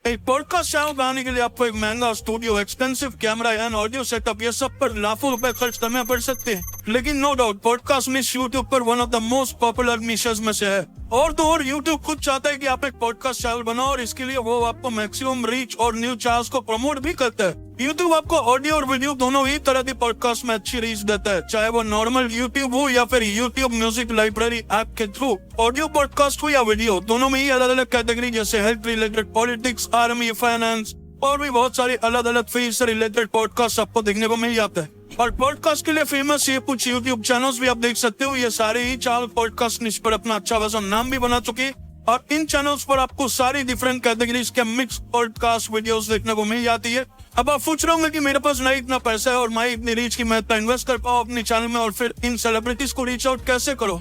एक podcast channel बनाने के लिए आपको एक महंगा studio, expensive camera and audio setup, ये सब पर लाखों रुपए खर्च करने पड़ सकते हैं। लेकिन नो डाउट पॉडकास्ट निश यूट्यूब पर one of the most popular niches में से है। और तो और यूट्यूब खुद चाहता है कि आप एक पॉडकास्ट चैनल बनाओ और इसके लिए वो आपको मैक्सिमम रीच और न्यू चैनल्स को प्रमोट भी करता है। यूट्यूब आपको ऑडियो और वीडियो दोनों ही तरह की पॉडकास्ट में अच्छी रीच देता है, चाहे वो नॉर्मल यूट्यूब हो या फिर यूट्यूब म्यूजिक लाइब्रेरी ऐप के थ्रू। ऑडियो पॉडकास्ट हो या वीडियो, दोनों में ही अलग अलग कैटेगरी जैसे health related, politics, army, finance और भी बहुत सारे अलग अलग फील्ड से रिलेटेड पॉडकास्ट आपको देखने को मिल जाता है। और पॉडकास्ट के लिए फेमस ये कुछ यूट्यूब चैनल्स भी आप देख सकते हो। ये सारे ही चैनल पॉडकास्ट निश पर अपना अच्छा खासा नाम भी बना चुके हैं और इन चैनल्स पर आपको सारी डिफरेंट कैटेगरीज के मिक्स पॉडकास्ट वीडियोस देखने को मिल जाती है। अब आप पूछ रहे होंगे कि मेरे पास नहीं इतना पैसा है और मैं इतनी रीच की मैं इतना इन्वेस्ट कर पाऊँ अपने चैनल में और फिर इन सेलिब्रिटीज को रीच आउट कैसे करो।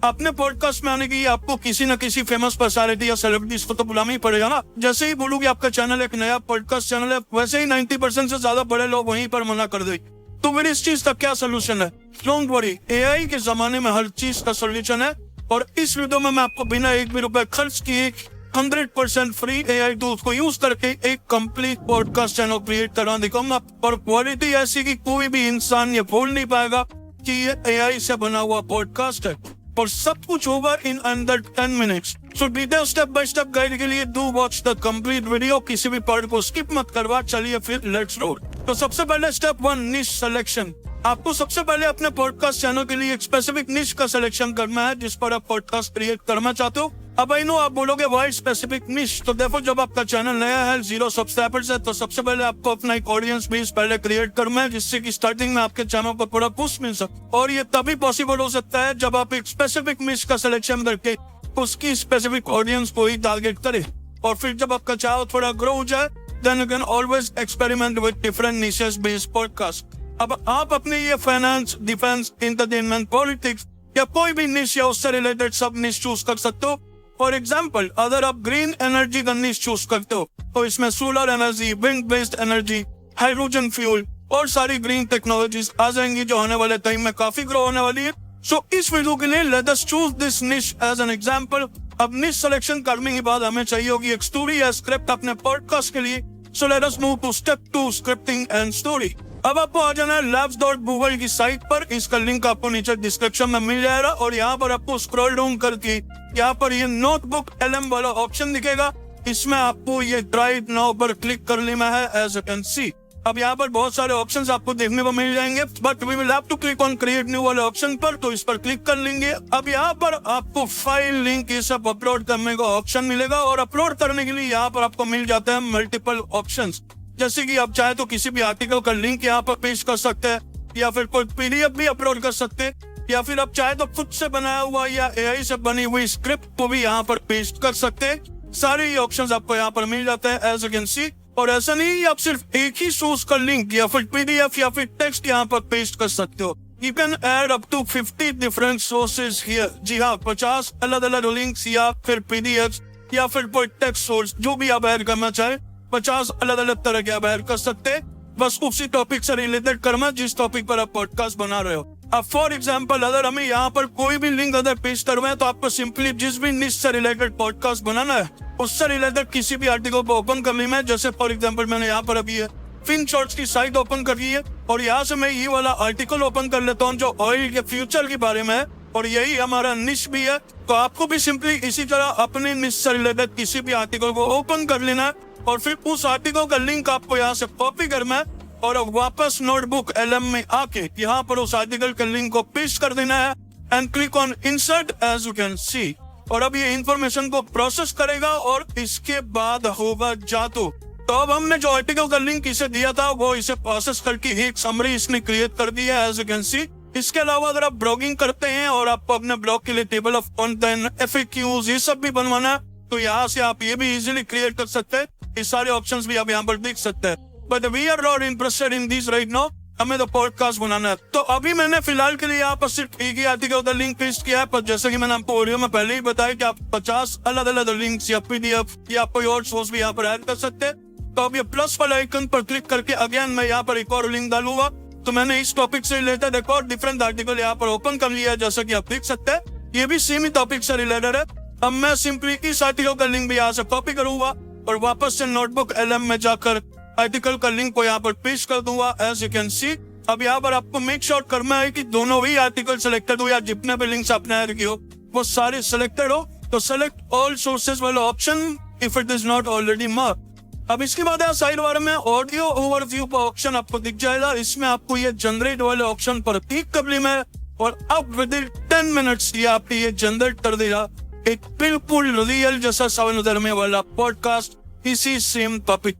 अपने पॉडकास्ट में आने के लिए आपको किसी न किसी फेमस पर्सनालिटी या सेलिब्रिटीज को तो बुलाना ही पड़ेगा ना। जैसे ही बोलूंगी आपका चैनल एक नया पॉडकास्ट चैनल है, वैसे ही 90% से ज्यादा बड़े लोग वहीं पर मना कर देंगे। तो फिर इस चीज का क्या सोल्यूशन है? डोंट वरी, एआई के जमाने में हर चीज का सोल्यूशन है। और इस वीडियो में मैं आपको बिना एक भी रुपए खर्च किए 100% फ्री एआई टूल्स को यूज करके एक कंप्लीट पॉडकास्ट चैनल क्रिएट करना दिखाऊंगा। और क्वालिटी ऐसी कि कोई भी इंसान ये बोल नहीं पाएगा कि ये एआई से बना हुआ पॉडकास्ट है। और सब कुछ होगा in under 10 minutes. So detail step by step guide के लिए do watch the complete video, किसी भी पार्ट को स्किप मत करवा। चलिए फिर लेट्स रोल। तो सबसे पहले स्टेप 1, निश सिलेक्शन। आपको सबसे पहले अपने पॉडकास्ट चैनल के लिए एक स्पेसिफिक निश का सिलेक्शन करना है जिस पर आप पॉडकास्ट क्रिएट करना चाहते हो। अब आई नो आप बोलोगे वाई स्पेसिफिक निश। तो देखो, जब आपका चैनल नया है, 0 सब्सक्राइबर्स है, तो सबसे पहले आपको अपना एक ऑडियंस बेस पहले क्रिएट करना है जिससे कि स्टार्टिंग में आपके चैनल को थोड़ा बूस्ट मिल सके। और ये तभी पॉसिबल हो सकता है जब आप एक स्पेसिफिक निश का सिलेक्शन करके उसकी स्पेसिफिक ऑडियंस को ही टारगेट करे। और फिर जब आपका चैनल थोड़ा ग्रो हो जाए, then you can always experiment with different niches based podcast। अब आप अपने ये फाइनेंस, डिफेंस, एंटरटेनमेंट, पॉलिटिक्स या कोई भी निश या उससे रिलेटेड सब निश चूज कर सकते हो। फॉर एग्जाम्पल, अगर आप ग्रीन एनर्जी का निश चूज करते हो तो इसमें solar energy, wind based energy, hydrogen fuel और सारी ग्रीन टेक्नोलॉजीज आ जाएंगी जो आने वाले टाइम में काफी ग्रो होने वाली है। सो इस वीडियो के लिए लेट अस चूज दिस निश एज एन एग्जाम्पल। अब निश सिलेक्शन करने के बाद हमें चाहिए होगी एक स्टोरी या स्क्रिप्ट अपने पॉडकास्ट के लिए। So let us move to step 2, scripting and story। अब आपको आ जाना है labs.google की साइट पर। इसका लिंक आपको नीचे डिस्क्रिप्शन में मिल जाएगा और यहाँ पर आपको स्क्रॉल डाउन करके यहाँ पर ये नोटबुक LM वाला ऑप्शन दिखेगा। इसमें आपको ये राइट नाउ पर क्लिक कर लेना है एज यू कैन सी। अब यहाँ पर बहुत सारे ऑप्शंस आपको देखने को मिल जाएंगे, but we will have to click on create new वाले ऑप्शन पर। तो इस पर क्लिक कर लेंगे। अब यहाँ पर आपको फाइल, लिंक ये सब अपलोड करने का ऑप्शन मिलेगा और अपलोड करने के लिए यहाँ पर आपको मिल जाता है मल्टीपल ऑप्शंस। जैसे कि आप चाहे तो किसी भी आर्टिकल का लिंक यहाँ पर पेश कर सकते हैं या फिर कोई PDF भी अपलोड कर सकते हैं या फिर आप चाहे तो खुद से बनाया हुआ या AI से बनी हुई स्क्रिप्ट को भी यहाँ पर पेस्ट कर सकते हैं। सारे ऑप्शन आपको यहाँ पर मिल जाते हैं एज यू कैन सी। और ऐसा नहीं आप सिर्फ एक ही सोर्स का लिंक या फिर PDF या फिर टेक्स्ट यहाँ पर पेस्ट कर सकते हो। You can add up to 50 different sources here। जी हाँ, 50 अलग अलग लिंक्स या फिर PDFs या फिर कोई टेक्स्ट सोर्स जो भी आप ऐड करना चाहे, 50 अलग अलग तरह के आप ऐड कर सकते हैं। बस उसी टॉपिक से रिलेटेड करना जिस टॉपिक पर आप पॉडकास्ट बना रहे हो। अब फॉर एग्जाम्पल, अगर हमें यहाँ पर कोई भी लिंक अगर पेस्ट करवाए तो आपको सिंपली जिस भी निश से रिलेटेड पॉडकास्ट बनाना है उससे रिलेटेड किसी भी आर्टिकल को ओपन कर लेना है। जैसे फॉर एग्जाम्पल मैंने यहाँ पर अभी FinShorts की साइट ओपन कर ली है और यहाँ से मैं ये वाला आर्टिकल ओपन कर लेता हूँ जो ऑयल के फ्यूचर के बारे में है और यही हमारा निश भी है। तो आपको भी सिंपली इसी तरह अपने निश से रिलेटेड किसी भी आर्टिकल को ओपन कर लेना है और फिर उस आर्टिकल का लिंक आपको यहाँ से कॉपी करना है और वापस नोटबुक LM में आके यहाँ पर उस आर्टिकल के लिंक को पेस्ट कर देना है and click on insert as you can see. और अब ये इंफॉर्मेशन को प्रोसेस करेगा और इसके बाद होगा जादू। तो अब हमने जो आर्टिकल का लिंक इसे दिया था वो इसे प्रोसेस करके एक समरी इसने क्रिएट कर दी है एज यू कैन सी। इसके अलावा अगर आप ब्लॉगिंग करते हैं और आपको अपने ब्लॉग के लिए टेबल ऑफ कंटेंट, FAQs ये सब भी बनवाना है तो यहाँ से आप ये भी इजीली क्रिएट कर सकते हैं। ये सारे ऑप्शंस भी आप यहाँ पर देख सकते हैं। But we are not interested in this right now. हमें तो पॉडकास्ट बनाना है। तो अभी मैंने फिलहाल के लिए यहाँ पर सिर्फ एक ही आर्टिकल का लिंक पेस्ट किया है, पर जैसे कि मैंने आपको वीडियो में पहले ही बताया कि आप 50 अलग अलग लिंक्स या PDF या कोई और सोर्स भी यहाँ पर ऐड कर सकते हैं। तो अब ये प्लस वाला आइकन पर क्लिक करके अगेन मैं यहाँ पर एक और लिंक डालूंगा। तो मैंने इस टॉपिक से रिलेटेड एक और डिफरेंट आर्टिकल यहाँ पर ओपन कर लिया है, जैसा कि आप देख सकते हैं। ये भी सेम ही टॉपिक से रिलेटेड है। अब मैं सिंपली इस आर्टिकल का लिंक भी यहाँ से कॉपी करूंगा और वापस से नोटबुक LM में जाकर आर्टिकल का लिंक को यहाँ पर पेस्ट कर दूंगा एज यू कैन सी। अब यहाँ पर आपको मेक श्योर करना है कि दोनों ही आर्टिकल सिलेक्टेड हो या जितने भी लिंक्स आपने ऐड किए हो वो सारे सिलेक्टेड हो। तो सेलेक्ट ऑल सोर्सेज वाला option if it is not already mark. अब इसके बाद यहाँ साइड बार में ऑडियो ओवरव्यू का ऑप्शन आपको दिख जाएगा। इसमें आपको ये जनरेट वाले ऑप्शन पर क्लिक कर लेना है और अब विद इन 10 मिनट्स ये आपके ये जनरेट कर देगा एक बिल्कुल रियल जैसा साउंड में वाला पॉडकास्ट इसी सेम टॉपिक।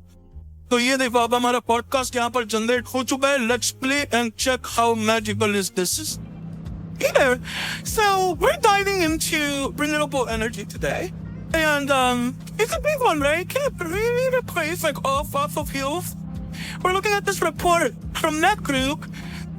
तो ये देखो अब हमारा पॉडकास्ट यहाँ पर जनरेट हो चुका है। Let's play and check how magical is this is. Here, so we're diving into renewable energy today, and it's a big one, right? Can't really replace like all fossil fuels. We're looking at this report from NetGroup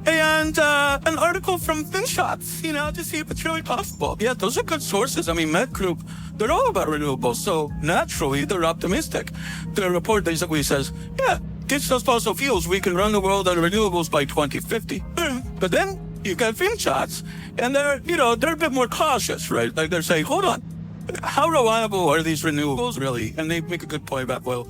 and an article from FinShots, you know, to see if it's really possible. Yeah, those are good sources. I mean, NetGroup, they're all about renewables, so naturally they're optimistic. The report basically says, yeah, ditch those fossil fuels, we can run the world on renewables by 2050. But then you got FinShots, and they're, you know, they're a bit more cautious, right? Like they're saying, hold on, how reliable are these renewables really? And they make a good point about, well,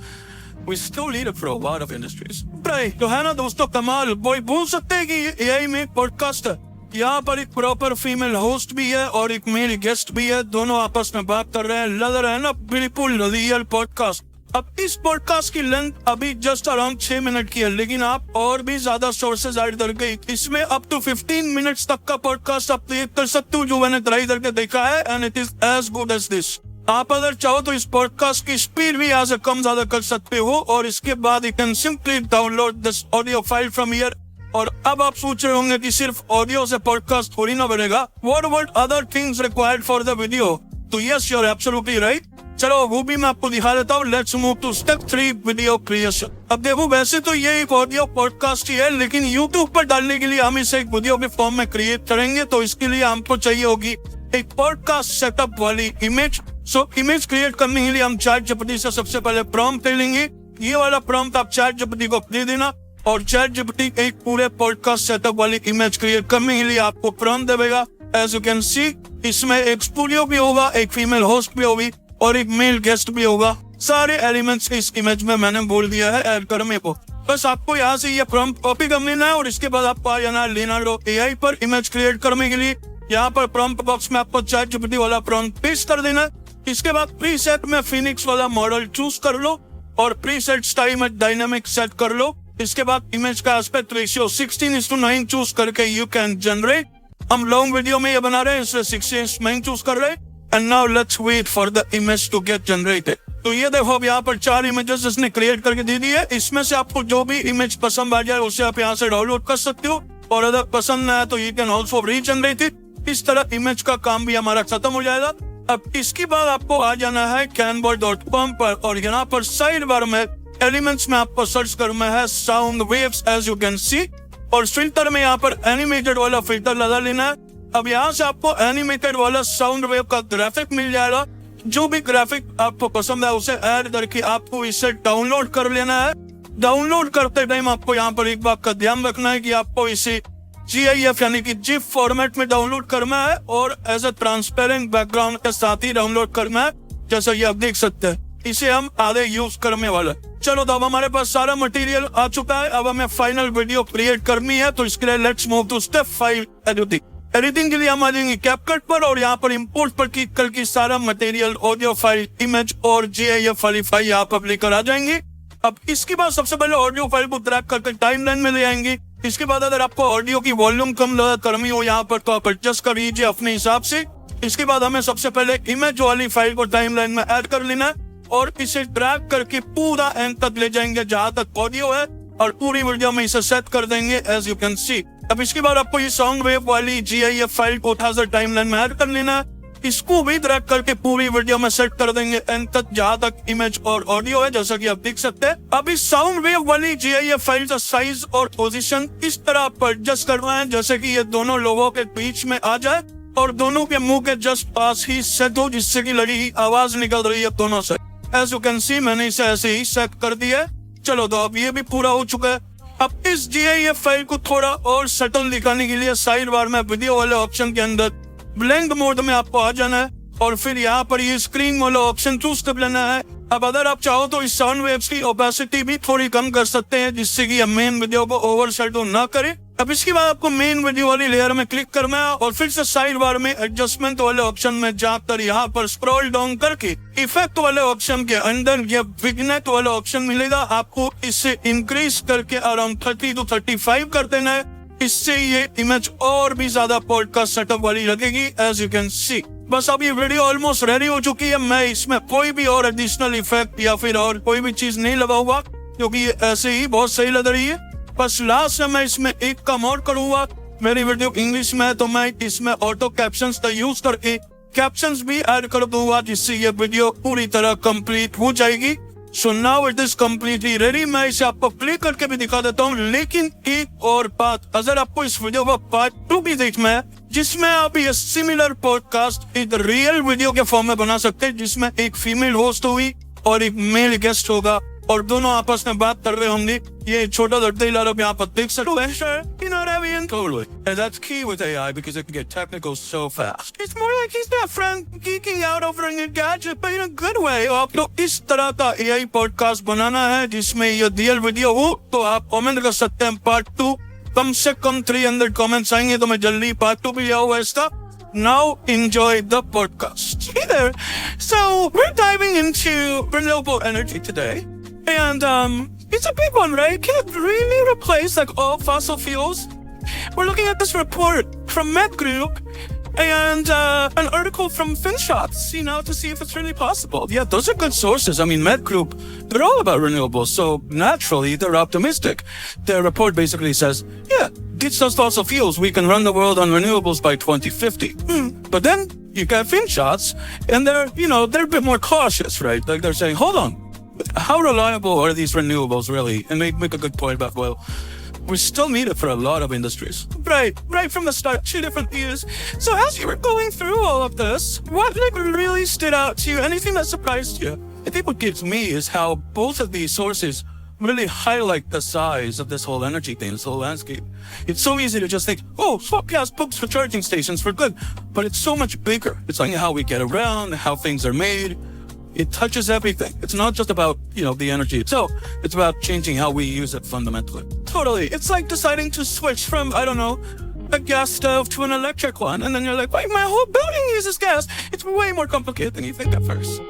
we still need it for a lot of industries. Right, तो है ना दोस्तों कमाल। वो बोल सकते हैं कि AI में पॉडकास्ट है, यहाँ पर एक प्रॉपर फीमेल होस्ट भी है और एक मेल गेस्ट भी है, दोनों आपस में बात कर रहे हैं, लग रहा है ना बिल्कुल रियल पॉडकास्ट। अब इस पॉडकास्ट की लेंथ अभी जस्ट अराउंड 6 मिनट की है, लेकिन आप और भी ज्यादा सोर्सेज ऐड करके इसमें अप टू 15 मिनट्स तक का पॉडकास्ट आप क्रिएट कर सकते हो, जो मैंने ट्राई करके देखा है and it is as good as this. आप अगर चाहो तो इस पॉडकास्ट की स्पीड भी यहाँ से कम ज्यादा कर सकते हो और इसके बाद you can simply download this audio file from here. और अब आप सोच रहे होंगे कि सिर्फ ऑडियो से पॉडकास्ट थोड़ी ना बनेगा, what other things required for the video? तो yes you are absolutely right. चलो वो भी मैं आपको दिखा देता हूँ। Let's move to step 3, video creation. अब देखो वैसे तो ये एक ऑडियो पॉडकास्ट ही है, लेकिन यूट्यूब पर डालने के लिए हम इसे एक वीडियो के फॉर्म में क्रिएट करेंगे, तो इसके लिए हमको चाहिए होगी एक पॉडकास्ट सेटअप वाली इमेज। सो इमेज क्रिएट करने के लिए हम ChatGPT से सबसे पहले प्रॉम्प्ट ले लेंगे। ये वाला प्रॉम्प्ट आप ChatGPT को दे देना और ChatGPT एक पूरे पॉडकास्ट सेटअप वाली इमेज क्रिएट करने के लिए आपको प्रॉम्प्ट देगा। एज यू कैन सी इसमें एक स्टूडियो भी होगा, एक फीमेल होस्ट भी होगी और एक मेल गेस्ट भी होगा। सारे एलिमेंट्स इस इमेज में मैंने बोल दिया है ऐड करने को। बस आपको यहाँ से ये प्रॉम्प्ट कॉपी कर लेना है और इसके बाद आपको आ जाना है लेनार्डो AI पर इमेज क्रिएट करने के लिए। यहाँ पर प्रॉम्प्ट बॉक्स में आपको ChatGPT वाला प्रॉम्प्ट पेस्ट कर देना है। इसके बाद प्रीसेट में फिनिक्स वाला मॉडल चूज कर लो और प्रीसेट स्टाइल में डायनामिक सेट कर लो। इसके बाद इमेज का एस्पेक्ट रेशियो 16:9 चूज करके यू कैन जनरेट। हम लॉन्ग वीडियो में ये बना रहे हैं इसलिए 16:9 चूज कर रहे हैं। And now let's wait for the image to get generated. तो ये देखो अब यहाँ पर 4 इमेजेस इसने क्रिएट करके दे दी है। इसमें से आपको जो भी इमेज पसंद आ जाए उसे आप यहाँ से डाउनलोड कर सकते हो और अगर पसंद ना आए तो you can also regenerate it. इस तरह इमेज का काम भी हमारा खत्म हो जाएगा। अब इसके बाद आपको आ जाना है canva.com पर और यहाँ पर साइड बार में एलिमेंट्स में आपको सर्च करना है sound waves as you can see और फिल्टर में यहाँ पर एनिमेटेड वाला फिल्टर लगा लेना है। अब यहाँ से आपको एनिमेटेड वाला साउंड वेव का ग्राफिक मिल जाएगा। जो भी ग्राफिक आपको पसंद है उसे ऐड करके आपको इसे डाउनलोड कर लेना है। डाउनलोड करते टाइम आपको यहाँ पर एक बात का ध्यान रखना है कि आपको इसे GIF यानी कि GIF फॉर्मेट में डाउनलोड करना है और एज ए ट्रांसपेरेंट बैकग्राउंड के साथ ही डाउनलोड करना है, जैसा ये आप देख सकते हैं। इसे हम आगे यूज करने वाला। चलो तो अब हमारे पास सारा मटेरियल आ चुका है। अब हमें फाइनल वीडियो क्रिएट करनी है, तो इसके लिए let's move to step 5, editing. Editing के लिए हम आ जाएंगे कैपकट पर और यहाँ पर इंपोर्ट पर क्लिक करके सारा मटेरियल, ऑडियो फाइल, इमेज और GIF वाली फाइल यहाँ पर लेकर आ जाएंगे। अब इसके बाद सबसे पहले ऑडियो फाइल को ड्रैग करके टाइमलाइन में ले आएंगे। इसके बाद अगर आपको ऑडियो की वॉल्यूम कम करनी हो यहाँ पर तो आप एडजस्ट कर लीजिए अपने हिसाब से। इसके बाद हमें सबसे पहले इमेज वाली फाइल को टाइमलाइन में ऐड कर लेना है और इसे ड्रैग करके पूरा एंड तक ले जाएंगे जहां तक ऑडियो है और पूरी वीडियो में इसे सेट कर देंगे एज यू कैन सी। अब इसके बाद आपको ये साउंड वेव वाली GIF फाइल को टाइमलाइन में ऐड कर लेना है। इसको भी ड्रैग करके पूरी वीडियो में सेट कर देंगे एंड तक जहां तक इमेज और ऑडियो है, जैसा कि आप देख सकते हैं। अब इस साउंड वेव वाली GIF फाइल का साइज और पोजीशन इस तरह आप एडजस्ट करना है जैसे कि ये दोनों लोगों के बीच में आ जाए और दोनों के मुंह के जस्ट पास ही सेट हो, जिससे कि लड़ी आवाज निकल रही है दोनों से। एज यू कैन सी मैंने इसे ऐसे ही सेट कर दिया है। चलो तो अब ये भी पूरा हो चुका है। अब इस GIF फाइल को थोड़ा और सटल दिखाने के लिए साइड बार में वीडियो वाले ऑप्शन के अंदर ब्लेंड मोड में आपको आ जाना है और फिर यहाँ पर ये स्क्रीन वाला ऑप्शन चूज कर लेना है। अब अगर आप चाहो तो इस साउंड वेव्स की ओपेसिटी भी थोड़ी कम कर सकते हैं, जिससे कि मेन वीडियो को ओवरशैडो ना करे। अब इसके बाद आपको मेन वीडियो वाली लेयर में क्लिक करना है और फिर से साइड बार में एडजस्टमेंट वाले ऑप्शन में जाकर यहाँ पर स्क्रॉल डाउन करके इफेक्ट वाले ऑप्शन के अंदर ये विग्नेट वाला ऑप्शन मिलेगा। आपको इसे इंक्रीज करके अराउंड 30 to 35 कर देना है। इससे ये इमेज और भी ज्यादा पॉडकास्ट सेटअप वाली लगेगी, एज यू कैन सी। बस अब ये वीडियो ऑलमोस्ट रेडी हो चुकी है। मैं इसमें कोई भी और एडिशनल इफेक्ट या फिर और कोई भी चीज नहीं लगाऊंगा, क्योंकि ये ऐसे ही बहुत सही लग रही है। बस लास्ट में मैं इसमें एक काम और करूंगा। मेरी वीडियो इंग्लिश में है तो मैं इसमें ऑटो कैप्शंस का यूज करके कैप्शंस भी ऐड कर दूंगा, जिससे ये वीडियो पूरी तरह कंप्लीट हो जाएगी। So now it is completely ready. मैं इसे आपको प्ले करके भी दिखा देता हूँ। लेकिन एक और बात, अगर आपको इस वीडियो का पार्ट 2 भी देखना है, जिसमें आप ये सिमिलर पॉडकास्ट एक रियल वीडियो के फॉर्म में बना सकते हैं, जिसमें एक फीमेल होस्ट हुई और एक मेल गेस्ट होगा और दोनों आपस में बात कर रहे होंगे, ये छोटा लड़ते आप यहाँ पर देख सकते हैं। You know what I mean? Totally. And that's key with AI because it can get technical so fast. It's more like he's that friend geeking out over a new gadget, but in a good way. आप लोग इस तरह का AI podcast बनाना है जिसमें ये real video हो, तो आप कमेंट कर सकते हैं पार्ट 2। कम से कम 300 कमेंट्स आएंगे तो मैं जल्दी पार्ट 2 भी आऊंगा इसका। Now enjoy the podcast. Hey there. So we're diving into renewable energy today. And it's a big one, right? Can it really replace like all fossil fuels? We're looking at this report from Med Group and an article from FinShots, to see if it's really possible. Yeah, those are good sources. I mean, Med Group, they're all about renewables, so naturally they're optimistic. Their report basically says, yeah, ditch those fossil fuels. We can run the world on renewables by 2050. But then you got FinShots, and they're a bit more cautious, right? Like they're saying, hold on. How reliable are these renewables really? And they make a good point about, well, we still need it for a lot of industries. Right from the start, 2 different views. So as you were going through all of this, what really stood out to you? Anything that surprised you? I think what gives me is how both of these sources really highlight the size of this whole energy thing, this whole landscape. It's so easy to just think, oh, swap gas books for charging stations for good. But it's so much bigger. It's like how we get around, how things are made. It touches everything. It's not just about, the energy itself. It's about changing how we use it fundamentally. Totally. It's like deciding to switch from, I don't know, a gas stove to an electric one. And then you're like, wait, my whole building uses gas. It's way more complicated than you think at first.